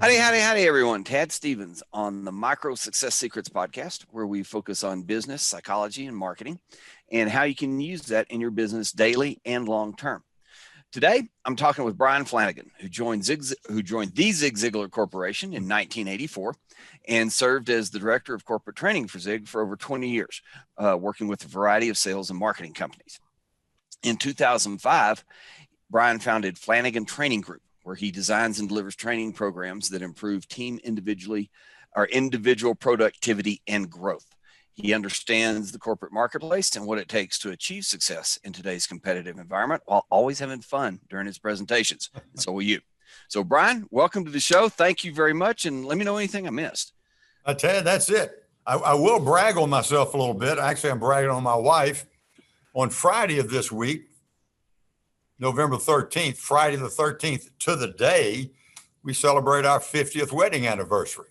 Howdy, everyone. Tad Stevens on the Micro Success Secrets podcast, where we focus on business, psychology, and marketing, and how you can use that in your business daily and long term. Today, I'm talking with Bryan Flanagan, who joined the Zig Ziglar Corporation in 1984 and served as the director of corporate training for Zig for over 20 years, working with a variety of sales and marketing companies. In 2005, Bryan founded Flanagan Training Group, where he designs and delivers training programs that improve individual productivity and growth. He understands the corporate marketplace and what it takes to achieve success in today's competitive environment while always having fun during his presentations. And so will you. So Bryan, welcome to the show. Thank you very much. And let me know anything I missed. Ted, that's it. I will brag on myself a little bit. Actually, I'm bragging on my wife. On Friday of this week, November 13th, Friday the 13th to the day, we celebrate our 50th wedding anniversary.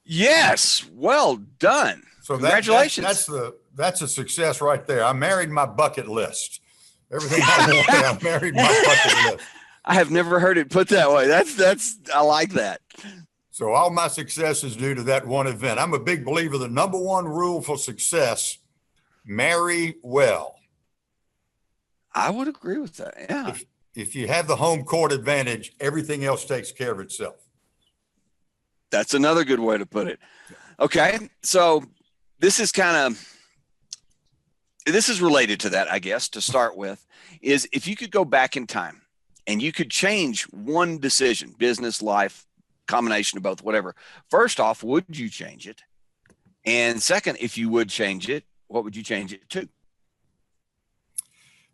Yes. Well done. So congratulations. That's a success right there. I married my bucket list. Everything I wanted, I married my bucket list. I have never heard it put that way. I like that. So all my success is due to that one event. I'm a big believer. The number one rule for success, marry well. I would agree with that. Yeah. If you have the home court advantage, everything else takes care of itself. That's another good way to put it. Okay. So this is related to that, I guess, to start with, is if you could go back in time and you could change one decision, business, life, combination of both, whatever. First off, would you change it? And second, if you would change it, what would you change it to?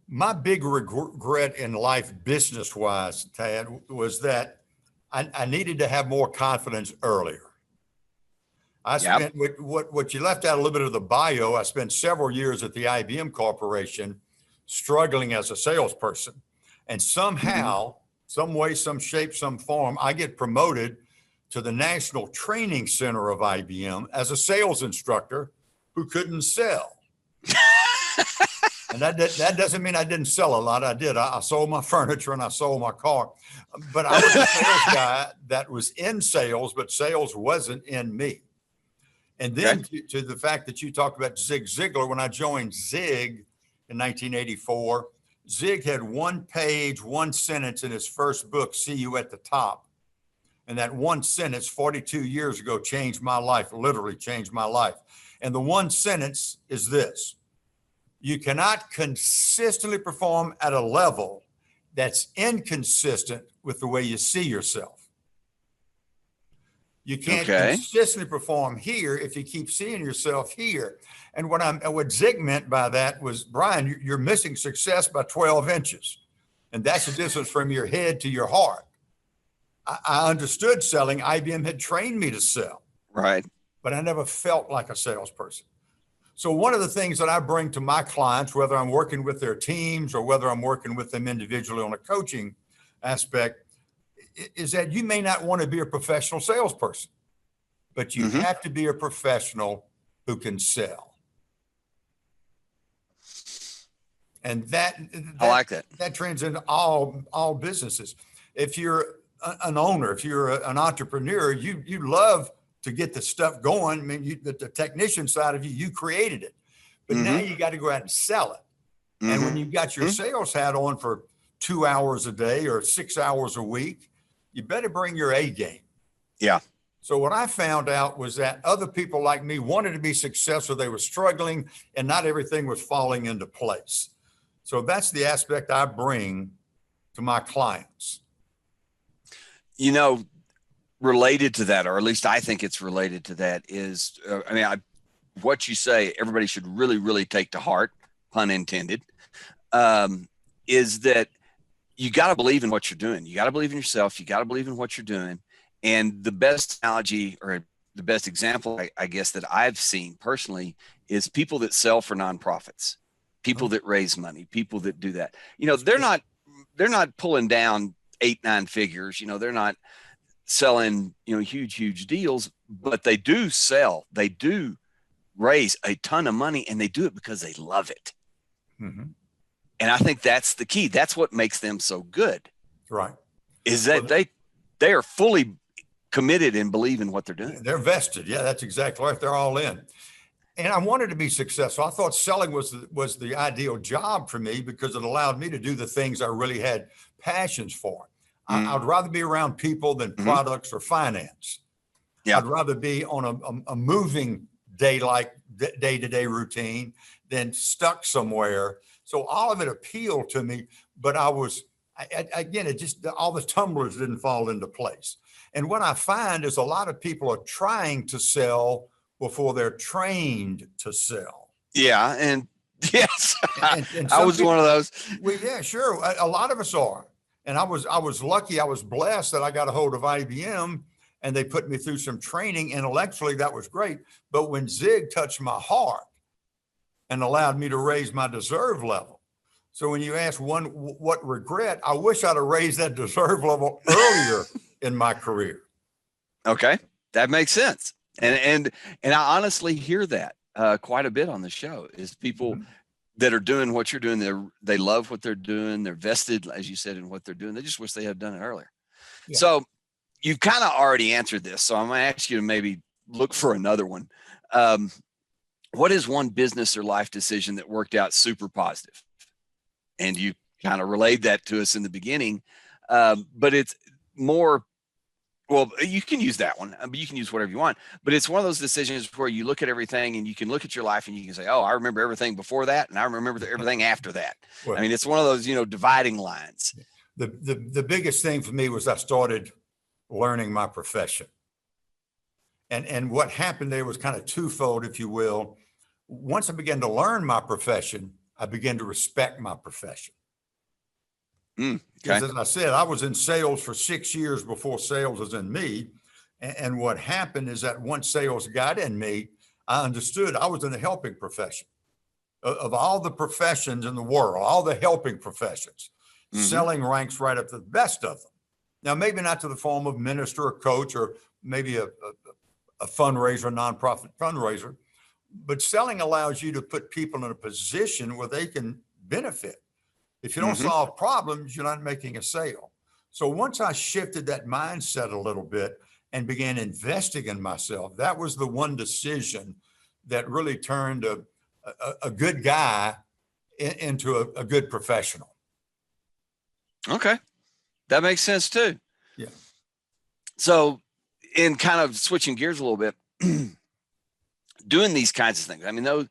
My big regret in life, business-wise, Tad, was that I needed to have more confidence earlier. I spent what you left out a little bit of the bio. I spent several years at the IBM Corporation struggling as a salesperson. And somehow, some way, some shape, some form, I get promoted to the National Training Center of IBM as a sales instructor who couldn't sell. And that doesn't mean I didn't sell a lot. I did. I sold my furniture and I sold my car. But I was a sales guy that was in sales, but sales wasn't in me. And then to the fact that you talked about Zig Ziglar, when I joined Zig in 1984, Zig had one page, one sentence in his first book, See You at the Top. And that one sentence 42 years ago changed my life, literally changed my life. And the one sentence is this: you cannot consistently perform at a level that's inconsistent with the way you see yourself. You can't consistently perform here if you keep seeing yourself here. And what Zig meant by that was, Bryan, you're missing success by 12 inches. And that's the distance from your head to your heart. I understood selling. IBM had trained me to sell. Right. But I never felt like a salesperson. So one of the things that I bring to my clients, whether I'm working with their teams or whether I'm working with them individually on a coaching aspect, is that you may not want to be a professional salesperson, but you have to be a professional who can sell. And I like that. That trends into all businesses. If you're an owner, if you're an entrepreneur, you love to get the stuff going. I mean, the technician side of you created it, but now you got to go out and sell it. And when you've got your sales hat on for 2 hours a day or 6 hours a week, you better bring your A game. Yeah. So what I found out was that other people like me wanted to be successful. They were struggling and not everything was falling into place. So that's the aspect I bring to my clients. You know, related to that, or at least I think it's related to that, is, what you say, everybody should really, really take to heart, pun intended, is that you got to believe in what you're doing. You got to believe in yourself. You got to believe in what you're doing. And the best analogy, or the best example, I guess, that I've seen personally is people that sell for nonprofits, people that raise money, people that do that. You know, they're not pulling down 8-9 figures. You know, they're not selling, huge deals, but they do sell. They do raise a ton of money, and they do it because they love it. And I think that's the key. That's what makes them so good. Right. Is that they are fully committed and believe in what they're doing. They're vested. Yeah, that's exactly right. They're all in. And I wanted to be successful. I thought selling was the ideal job for me because it allowed me to do the things I really had passions for. I'd rather be around people than products or finance. Yeah. I'd rather be on a moving day-to-day routine than stuck somewhere. So all of it appealed to me, but again, it just, all the tumblers didn't fall into place. And what I find is a lot of people are trying to sell before they're trained to sell. Yeah. And yes, and I was one of those. Well, yeah, sure. A lot of us are. And I was lucky. I was blessed that I got a hold of IBM and they put me through some training intellectually. That was great. But when Zig touched my heart and allowed me to raise my deserve level. So when you ask what regret, I wish I'd have raised that deserve level earlier in my career. Okay. That makes sense. And I honestly hear that quite a bit on the show is people that are doing what you're doing. They love what they're doing. They're vested, as you said, in what they're doing. They just wish they had done it earlier. Yeah. So you've kind of already answered this. So I'm going to ask you to maybe look for another one. What is one business or life decision that worked out super positive? And you kind of relayed that to us in the beginning, but it's more, well, you can use that one, but you can use whatever you want, but it's one of those decisions where you look at everything and you can look at your life and you can say, oh, I remember everything before that. And I remember everything after that. Well, I mean, it's one of those, dividing lines. The biggest thing for me was I started learning my profession. And what happened there was kind of twofold, if you will. Once I began to learn my profession, I began to respect my profession. Okay. Because as I said, I was in sales for 6 years before sales was in me. And what happened is that once sales got in me, I understood I was in the helping profession. Of all the professions in the world, all the helping professions, selling ranks right up to the best of them. Now, maybe not to the form of minister or coach or maybe a fundraiser, nonprofit fundraiser, but selling allows you to put people in a position where they can benefit. If you don't solve problems, you're not making a sale. So once I shifted that mindset a little bit and began investing in myself, that was the one decision that really turned a good guy into a good professional. Okay. That makes sense too. Yeah. So in kind of switching gears a little bit, doing these kinds of things, I mean,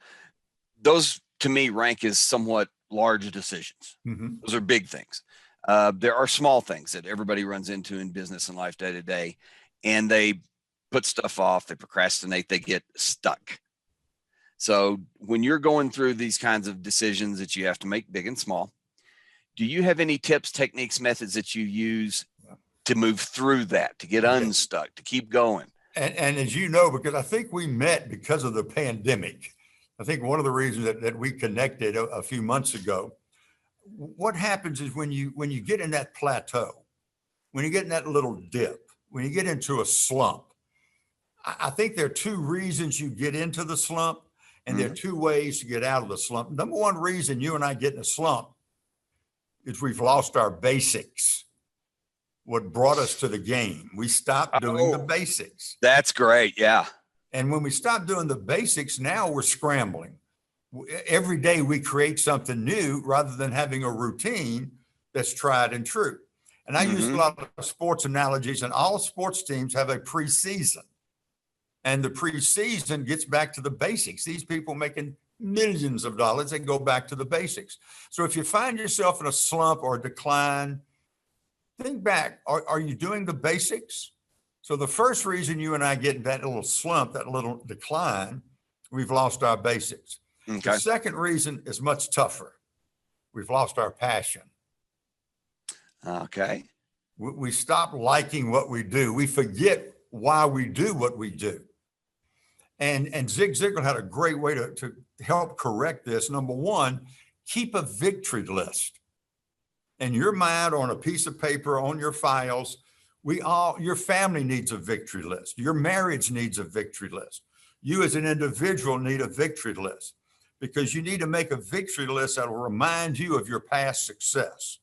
those to me rank as somewhat large decisions. Those are big things. There are small things that everybody runs into in business and life day to day, and they put stuff off, they procrastinate, they get stuck. So when you're going through these kinds of decisions that you have to make, big and small, do you have any tips, techniques, methods that you use to move through that, to get unstuck, to keep going? And as you know, because I think we met because of the pandemic. I think one of the reasons that we connected a few months ago, what happens is when you get in that plateau, when you get in that little dip, when you get into a slump, I think there are two reasons you get into the slump, and there are two ways to get out of the slump. Number one reason you and I get in a slump is we've lost our basics. What brought us to the game. We stopped doing the basics. That's great. Yeah. And when we stop doing the basics, now we're scrambling. Every day we create something new rather than having a routine that's tried and true. And I use a lot of sports analogies, and all sports teams have a preseason. And the preseason gets back to the basics. These people making millions of dollars, they go back to the basics. So if you find yourself in a slump or a decline, think back, are you doing the basics? So the first reason you and I get in that little slump, that little decline, we've lost our basics. Okay. The second reason is much tougher. We've lost our passion. Okay. We stop liking what we do. We forget why we do what we do. And Zig Ziglar had a great way to help correct this. Number one, keep a victory list. In your mind, on a piece of paper, on your files, your family needs a victory list. Your marriage needs a victory list. You as an individual need a victory list, because you need to make a victory list that will remind you of your past success.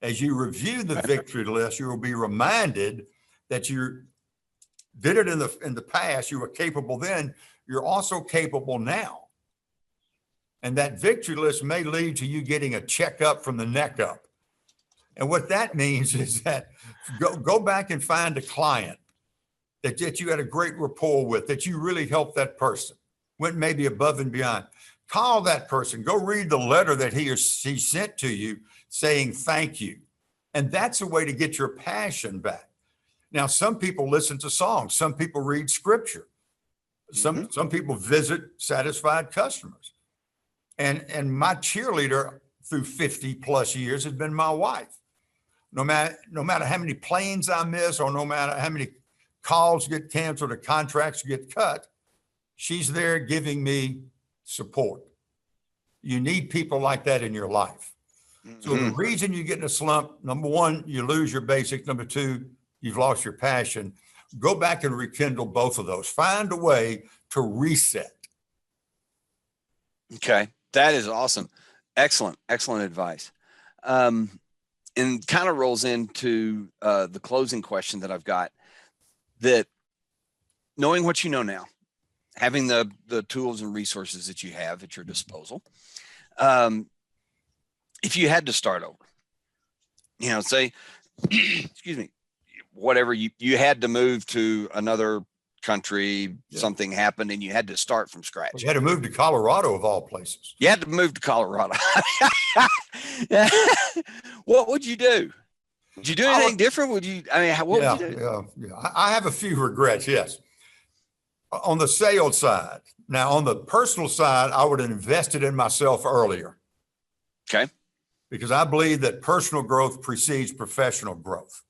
As you review the victory list, you will be reminded that you're did it in the past, you were capable then, you're also capable now. And that victory list may lead to you getting a checkup from the neck up. And what that means is that go back and find a client that you had a great rapport with, that you really helped that person, went maybe above and beyond. Call that person, go read the letter that he or she sent to you saying thank you. And that's a way to get your passion back. Now, some people listen to songs, some people read scripture, some people visit satisfied customers. And my cheerleader through 50 plus years has been my wife. No matter how many planes I miss, or no matter how many calls get canceled or contracts get cut, she's there giving me support. You need people like that in your life. So the reason you get in a slump, number one, you lose your basics. Number two, you've lost your passion. Go back and rekindle both of those. Find a way to reset. Okay. That is awesome. Excellent advice. And kind of rolls into the closing question that I've got, that knowing what you know now, having the tools and resources that you have at your disposal, if you had to start over, say, excuse me, whatever, you had to move to another country, something happened and you had to start from scratch. You had to move to Colorado of all places. You had to move to Colorado. What would you do? Would you do anything different? What would you do? Yeah. I have a few regrets. Yes. On the sales side. Now, on the personal side, I would have invested in myself earlier. Okay. Because I believe that personal growth precedes professional growth.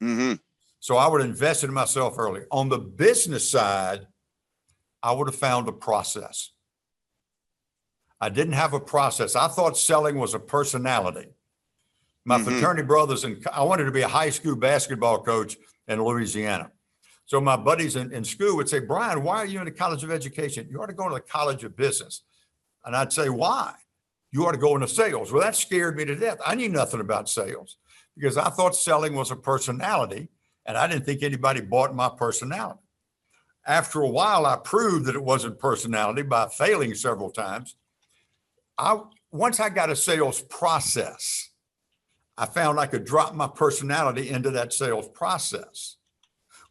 Mm-hmm. So I would have invested in myself early. On the business side, I would have found a process. I didn't have a process. I thought selling was a personality. My fraternity brothers, and I wanted to be a high school basketball coach in Louisiana. So my buddies in school would say, Bryan, why are you in the College of Education? You ought to go to the College of Business. And I'd say, why? You ought to go into sales. Well, that scared me to death. I knew nothing about sales because I thought selling was a personality. And I didn't think anybody bought my personality. After a while, I proved that it wasn't personality by failing several times. Once I got a sales process, I found I could drop my personality into that sales process.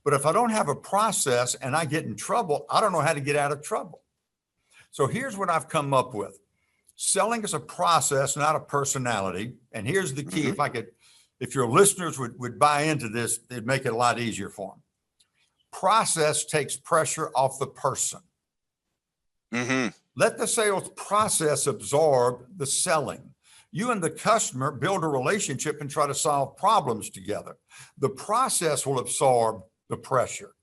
But if I don't have a process and I get in trouble, I don't know how to get out of trouble. So here's what I've come up with. Selling is a process, not a personality. And here's the key. If your listeners would buy into this, it'd make it a lot easier for them. Process takes pressure off the person. Let the sales process absorb the selling. You and the customer build a relationship and try to solve problems together. The process will absorb the pressure.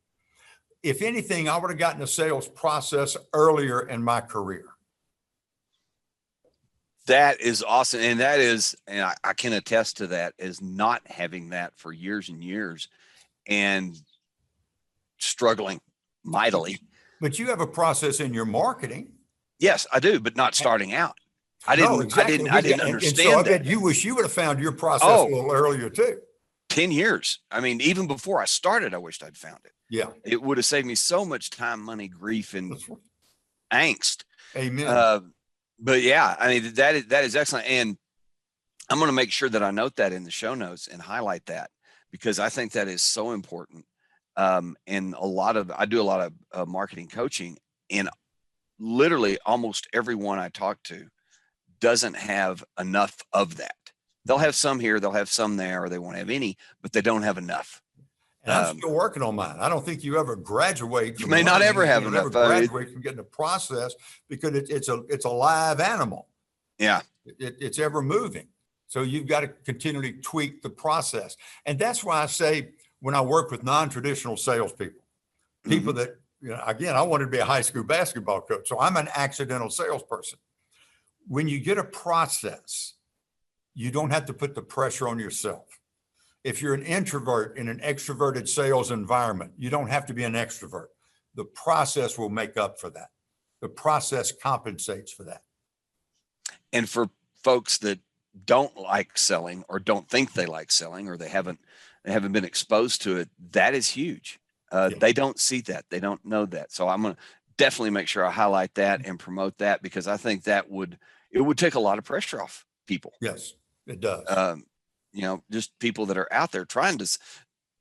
If anything, I would have gotten a sales process earlier in my career. That is awesome. And I can attest to that, as not having that for years and years and struggling mightily. But you have a process in your marketing. Yes, I do, but not starting out. I didn't understand and so I bet you wish you would have found your process a little earlier too. 10 years. I mean, even before I started, I wished I'd found it. Yeah. It would have saved me so much time, money, grief, and angst. Amen. But yeah, I mean, that is excellent. And I'm going to make sure that I note that in the show notes and highlight that, because I think that is so important. And I do a lot of marketing coaching, and literally almost everyone I talk to doesn't have enough of that. They'll have some here, they'll have some there, or they won't have any, but they don't have enough. And I'm still working on mine. I don't think you ever graduate. You may not ever have enough. Graduate from getting a process, because it's a live animal. Yeah. It's ever moving. So you've got to continually tweak the process. And that's why I say, when I work with non-traditional salespeople, people that, again, I wanted to be a high school basketball coach. So I'm an accidental salesperson. When you get a process, you don't have to put the pressure on yourself. If you're an introvert in an extroverted sales environment, you don't have to be an extrovert. The process will make up for that. The process compensates for that. And for folks that don't like selling, or don't think they like selling, or they haven't been exposed to it, that is huge. Yeah. They don't see that. They don't know that. So I'm going to definitely make sure I highlight that and promote that, because I think it would take a lot of pressure off people. Yes, it does. Just people that are out there trying to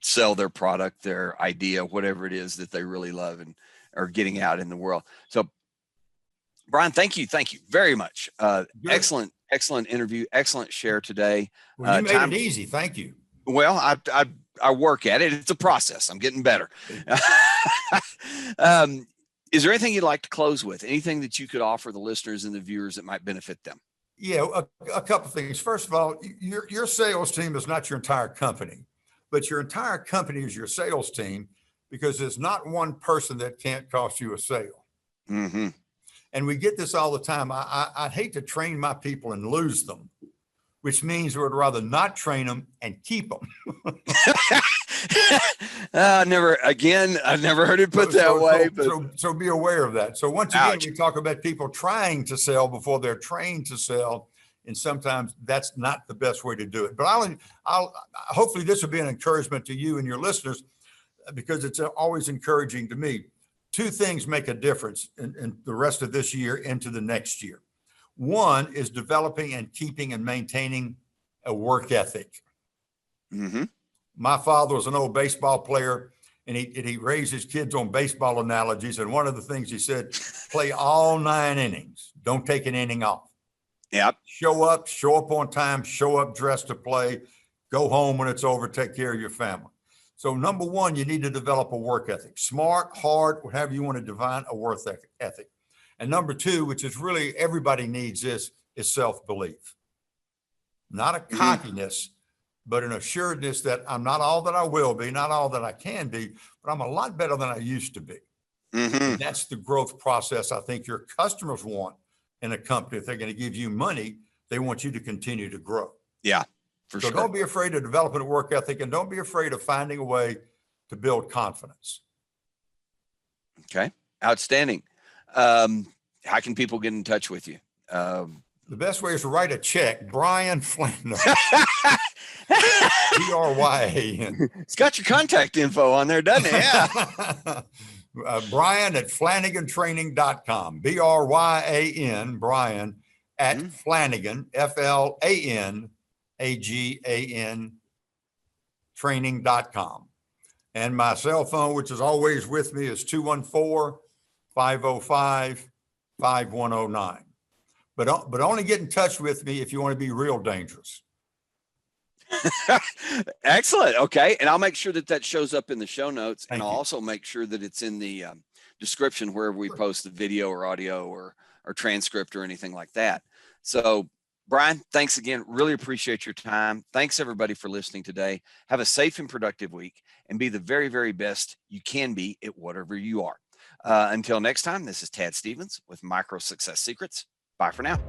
sell their product, their idea, whatever it is that they really love and are getting out in the world. So Bryan, thank you very much. Excellent interview, excellent share today. Well, you made it easy. Thank you. Well, I work at it. It's a process. I'm getting better. Is there anything you'd like to close with? Anything that you could offer the listeners and the viewers that might benefit them? Yeah, a couple of things. First of all, your sales team is not your entire company, but your entire company is your sales team, because there's not one person that can't cost you a sale. Mm-hmm. And we get this all the time. I'd hate to train my people and lose them, which means we would rather not train them and keep them. I've never heard it put that way. So be aware of that. So once again, we talk about people trying to sell before they're trained to sell. And sometimes that's not the best way to do it. But I'll hopefully this will be an encouragement to you and your listeners, because it's always encouraging to me. Two things make a difference in the rest of this year into the next year. One is developing and keeping and maintaining a work ethic. Mm-hmm. My father was an old baseball player, and he raised his kids on baseball analogies. And one of the things he said, play all 9 innings. Don't take an inning off. Yep. Show up on time, show up dressed to play, go home when it's over, take care of your family. So number one, you need to develop a work ethic. Smart, hard, whatever you want to define a work ethic. And number two, which is really everybody needs this, is self-belief. Not a cockiness, but an assuredness that I'm not all that I will be, not all that I can be, but I'm a lot better than I used to be. Mm-hmm. That's the growth process I think your customers want in a company. If they're going to give you money, they want you to continue to grow. Yeah, for sure. So don't be afraid of developing a work ethic, and don't be afraid of finding a way to build confidence. Okay, outstanding. How can people get in touch with you? The best way is to write a check. Bryan Flanagan. Bryan. It's got your contact info on there, doesn't it? Yeah. Bryan at FlanaganTraining.com. Bryan, Bryan at Flanagan, FLANAGAN training.com. And my cell phone, which is always with me, is 214-505-5109. But only get in touch with me if you want to be real dangerous. Excellent. Okay. And I'll make sure that shows up in the show notes. Thank I'll you. also make sure that it's in the description wherever we post the video or audio or transcript or anything like that. So Bryan, thanks again. Really appreciate your time. Thanks everybody for listening today. Have a safe and productive week, and be the very, very best you can be at whatever you are. Until next time, this is Tad Stevens with Micro Success Secrets. Bye for now.